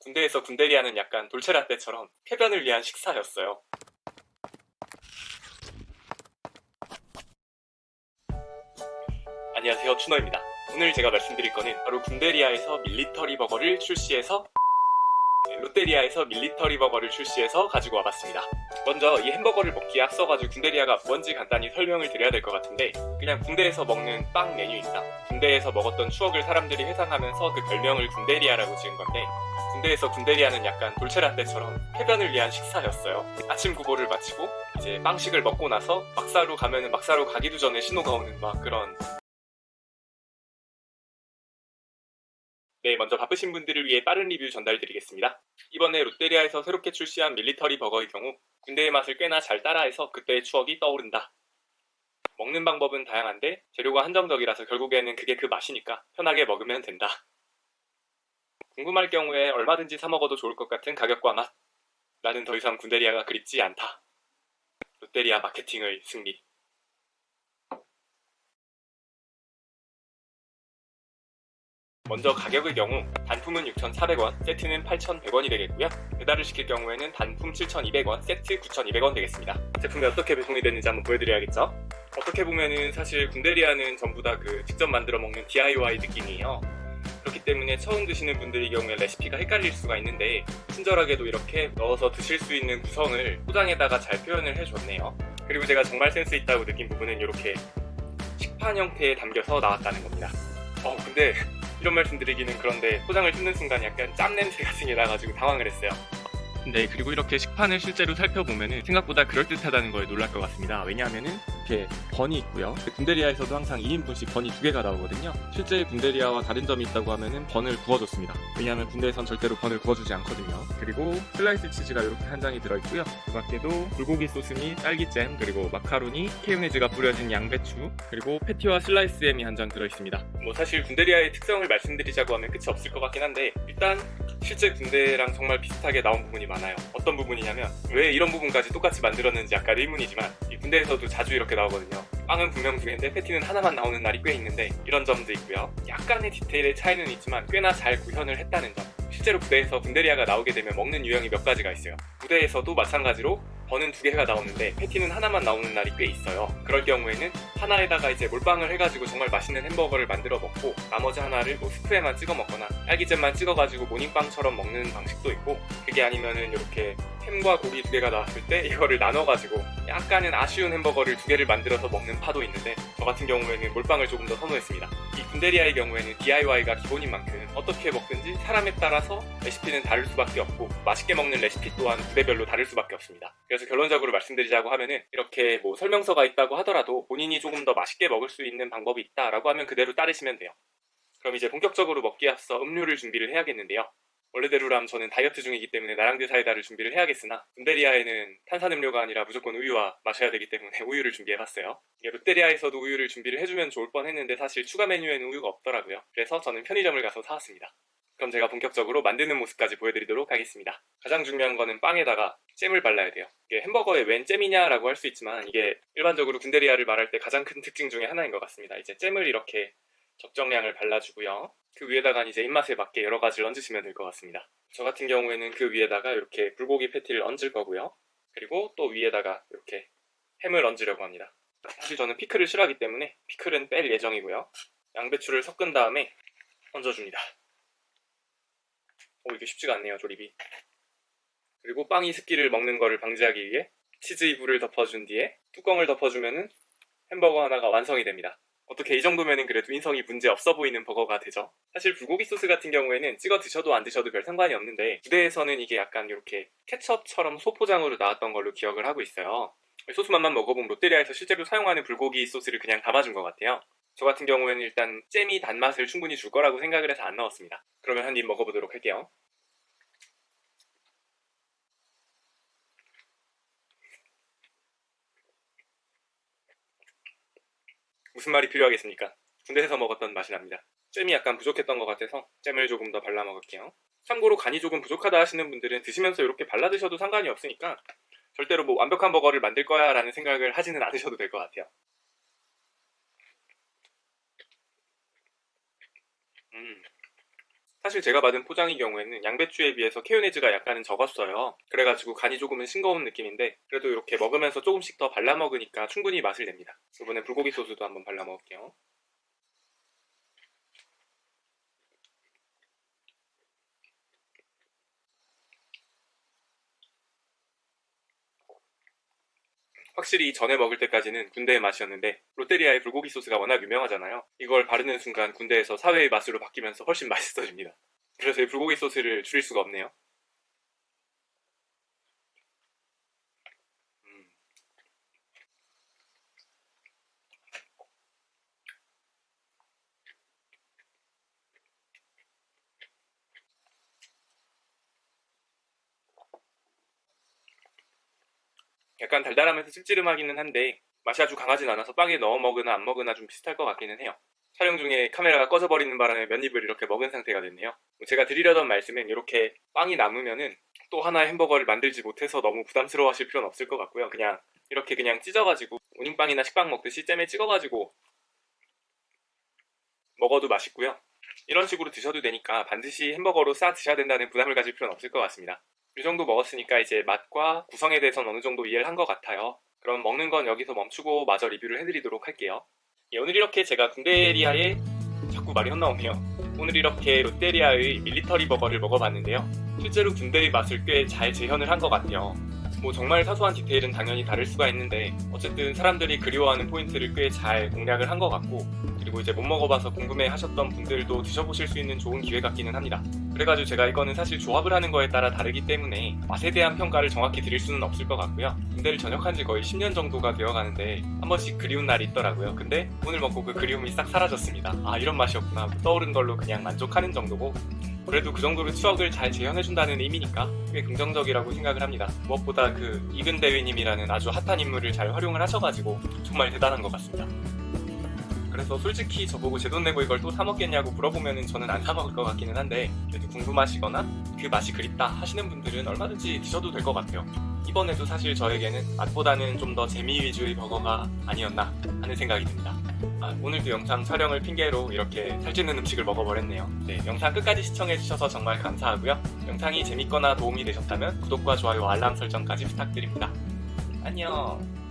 군대에서 군대리아는 약간 돌체라떼처럼 쾌변을 위한 식사였어요. 안녕하세요, 추너입니다. 오늘 제가 말씀드릴 거는 바로 군대리아에서 밀리터리 버거를 출시해서 롯데리아에서 밀리터리 버거를 출시해서 가지고 와봤습니다. 먼저 이 햄버거를 먹기에 앞서가지고 군대리아가 뭔지 간단히 설명을 드려야 될 것 같은데, 그냥 군대에서 먹는 빵 메뉴입니다. 군대에서 먹었던 추억을 사람들이 회상하면서 그 별명을 군대리아라고 지은 건데, 군대에서 군대리아는 약간 돌체라떼처럼 쾌변을 위한 식사였어요. 아침 구보를 마치고 이제 빵식을 먹고 나서 막사로 가면은 막사로 가기도 전에 신호가 오는 막 그런. 네, 먼저 바쁘신 분들을 위해 빠른 리뷰 전달드리겠습니다. 이번에 롯데리아에서 새롭게 출시한 밀리터리 버거의 경우 군대의 맛을 꽤나 잘 따라해서 그때의 추억이 떠오른다. 먹는 방법은 다양한데 재료가 한정적이라서 결국에는 그게 그 맛이니까 편하게 먹으면 된다. 궁금할 경우에 얼마든지 사 먹어도 좋을 것 같은 가격과 맛. 나는 더 이상 군대리아가 그립지 않다. 롯데리아 마케팅의 승리. 먼저 가격의 경우 단품은 6,400원, 세트는 8,100원이 되겠고요. 배달을 시킬 경우에는 단품 7,200원, 세트 9,200원 되겠습니다. 제품이 어떻게 배송이 됐는지 한번 보여드려야겠죠? 어떻게 보면은 사실 군대리아는 전부 다 직접 만들어 먹는 DIY 느낌이에요. 그렇기 때문에 처음 드시는 분들의 경우에 레시피가 헷갈릴 수가 있는데, 친절하게도 이렇게 넣어서 드실 수 있는 구성을 포장에다가 잘 표현을 해줬네요. 그리고 제가 정말 센스 있다고 느낀 부분은 이렇게 식판 형태에 담겨서 나왔다는 겁니다. 근데 이런 말씀 드리기는 그런데 포장을 뜯는 순간 약간 짬 냄새가 승이 나가지고 당황을 했어요. 네, 그리고 이렇게 식판을 실제로 살펴보면은 생각보다 그럴듯하다는 거에 놀랄 것 같습니다. 왜냐하면은 이렇게 번이 있고요. 군대리아에서도 항상 2인분씩 번이 2개가 나오거든요. 실제 군대리아와 다른 점이 있다고 하면은 번을 구워줬습니다. 왜냐하면 군대에선 절대로 번을 구워주지 않거든요. 그리고 슬라이스 치즈가 이렇게 한 장이 들어있고요. 그 밖에도 불고기 소스 및 딸기잼, 그리고 마카로니, 케요네즈가 뿌려진 양배추, 그리고 패티와 슬라이스 햄이 한 장 들어있습니다. 사실 군대리아의 특성을 말씀드리자고 하면 끝이 없을 것 같긴 한데, 일단 실제 군대랑 정말 비슷하게 나온 부분이 많아요. 어떤 부분이냐면 왜 이런 부분까지 똑같이 만들었는지 약간 의문이지만, 이 군대에서도 자주 이렇게 나오거든요. 빵은 분명 2개인데 패티는 하나만 나오는 날이 꽤 있는데 이런 점도 있고요. 약간의 디테일의 차이는 있지만 꽤나 잘 구현을 했다는 점. 실제로 부대에서 군대리아가 나오게 되면 먹는 유형이 몇 가지가 있어요. 부대에서도 마찬가지로 번은 2개가 나오는데 패티는 하나만 나오는 날이 꽤 있어요. 그럴 경우에는 하나에다가 이제 몰빵을 해가지고 정말 맛있는 햄버거를 만들어 먹고, 나머지 하나를 스프에만 찍어 먹거나 딸기잼만 찍어가지고 모닝빵처럼 먹는 방식도 있고, 그게 아니면은 이렇게 햄과 고기 2개가 나왔을 때 이거를 나눠가지고 약간은 아쉬운 햄버거를 2개를 만들어서 먹는 파도 있는데, 저 같은 경우에는 몰빵을 조금 더 선호했습니다. 이 군대리아의 경우에는 DIY가 기본인 만큼 어떻게 먹든지 사람에 따라서 레시피는 다를 수밖에 없고, 맛있게 먹는 레시피 또한 부대별로 다를 수밖에 없습니다. 그래서 결론적으로 말씀드리자고 하면은 이렇게 설명서가 있다고 하더라도 본인이 조금 더 맛있게 먹을 수 있는 방법이 있다라고 하면 그대로 따르시면 돼요. 그럼 이제 본격적으로 먹기에 앞서 음료를 준비를 해야겠는데요. 원래대로라면 저는 다이어트 중이기 때문에 나랑드 사이다를 준비를 해야겠으나, 군대리아에는 탄산음료가 아니라 무조건 우유와 마셔야 되기 때문에 우유를 준비해봤어요. 롯데리아에서도 우유를 준비를 해주면 좋을 뻔했는데 사실 추가 메뉴에는 우유가 없더라고요. 그래서 저는 편의점을 가서 사왔습니다. 그럼 제가 본격적으로 만드는 모습까지 보여드리도록 하겠습니다. 가장 중요한 거는 빵에다가 잼을 발라야 돼요. 이게 햄버거에 웬 잼이냐라고 할 수 있지만, 이게 일반적으로 군대리아를 말할 때 가장 큰 특징 중에 하나인 것 같습니다. 이제 잼을 이렇게 적정량을 발라주고요. 그 위에다가 이제 입맛에 맞게 여러 가지를 얹으시면 될 것 같습니다. 저 같은 경우에는 그 위에다가 이렇게 불고기 패티를 얹을 거고요. 그리고 또 위에다가 이렇게 햄을 얹으려고 합니다. 사실 저는 피클을 싫어하기 때문에 피클은 뺄 예정이고요. 양배추를 섞은 다음에 얹어줍니다. 이게 쉽지가 않네요, 조립이. 그리고 빵이 습기를 먹는 거를 방지하기 위해 치즈 이불을 덮어준 뒤에 뚜껑을 덮어주면은 햄버거 하나가 완성이 됩니다. 어떻게 이 정도면은 그래도 인성이 문제 없어 보이는 버거가 되죠. 사실 불고기 소스 같은 경우에는 찍어 드셔도 안 드셔도 별 상관이 없는데, 부대에서는 이게 약간 이렇게 케첩처럼 소포장으로 나왔던 걸로 기억을 하고 있어요. 소스 맛만 먹어보면 롯데리아에서 실제로 사용하는 불고기 소스를 그냥 담아준 것 같아요. 저 같은 경우에는 일단 잼이 단맛을 충분히 줄 거라고 생각을 해서 안 넣었습니다. 그러면 한 입 먹어보도록 할게요. 무슨 말이 필요하겠습니까? 군대에서 먹었던 맛이 납니다. 잼이 약간 부족했던 것 같아서 잼을 조금 더 발라 먹을게요. 참고로 간이 조금 부족하다 하시는 분들은 드시면서 이렇게 발라 드셔도 상관이 없으니까 절대로 완벽한 버거를 만들 거야 라는 생각을 하지는 않으셔도 될 것 같아요. 사실 제가 받은 포장의 경우에는 양배추에 비해서 케요네즈가 약간은 적었어요. 그래가지고 간이 조금은 싱거운 느낌인데 그래도 이렇게 먹으면서 조금씩 더 발라 먹으니까 충분히 맛을 냅니다. 이번에 불고기 소스도 한번 발라 먹을게요. 확실히 전에 먹을 때까지는 군대의 맛이었는데 롯데리아의 불고기 소스가 워낙 유명하잖아요. 이걸 바르는 순간 군대에서 사회의 맛으로 바뀌면서 훨씬 맛있어집니다. 그래서 이 불고기 소스를 줄일 수가 없네요. 음. 약간 달달하면서 씁쓸하기는 한데 맛이 아주 강하진 않아서 빵에 넣어 먹으나 안 먹으나 좀 비슷할 것 같기는 해요. 촬영 중에 카메라가 꺼져버리는 바람에 몇 입을 이렇게 먹은 상태가 됐네요. 제가 드리려던 말씀은 이렇게 빵이 남으면은 또 하나의 햄버거를 만들지 못해서 너무 부담스러워 하실 필요는 없을 것 같고요. 그냥 이렇게 그냥 찢어가지고 우닝빵이나 식빵 먹듯이 잼에 찍어가지고 먹어도 맛있고요. 이런 식으로 드셔도 되니까 반드시 햄버거로 싸 드셔야 된다는 부담을 가질 필요는 없을 것 같습니다. 이 정도 먹었으니까 이제 맛과 구성에 대해서는 어느 정도 이해를 한 것 같아요. 그럼 먹는 건 여기서 멈추고 마저 리뷰를 해드리도록 할게요. 예, 오늘 이렇게 제가 군대리아의 자꾸 말이 헛나오네요. 오늘 이렇게 롯데리아의 밀리터리 버거를 먹어봤는데요. 실제로 군대의 맛을 꽤 잘 재현을 한 것 같아요. 뭐 정말 사소한 디테일은 당연히 다를 수가 있는데 어쨌든 사람들이 그리워하는 포인트를 꽤 잘 공략을 한 것 같고 그리고 이제 못 먹어봐서 궁금해 하셨던 분들도 드셔보실 수 있는 좋은 기회 같기는 합니다. 그래가지고 제가 이거는 사실 조합을 하는 거에 따라 다르기 때문에 맛에 대한 평가를 정확히 드릴 수는 없을 것 같고요. 군대를 전역한 지 거의 10년 정도가 되어가는데 한 번씩 그리운 날이 있더라고요. 근데 오늘 먹고 그 그리움이 싹 사라졌습니다. 아, 이런 맛이었구나. 떠오른 걸로 그냥 만족하는 정도고 그래도 그 정도로 추억을 잘 재현해준다는 의미니까 꽤 긍정적이라고 생각을 합니다. 무엇보다 그 이근 대위님이라는 아주 핫한 인물을 잘 활용을 하셔가지고 정말 대단한 것 같습니다. 그래서 솔직히 저보고 제 돈 내고 이걸 또 사먹겠냐고 물어보면 저는 안 사먹을 것 같기는 한데 그래도 궁금하시거나 그 맛이 그립다 하시는 분들은 얼마든지 드셔도 될 것 같아요. 이번에도 사실 저에게는 맛보다는 좀 더 재미 위주의 버거가 아니었나 하는 생각이 듭니다. 오늘도 영상 촬영을 핑계로 이렇게 살찌는 음식을 먹어버렸네요. 네, 영상 끝까지 시청해주셔서 정말 감사하고요. 영상이 재밌거나 도움이 되셨다면 구독과 좋아요, 알람 설정까지 부탁드립니다. 안녕.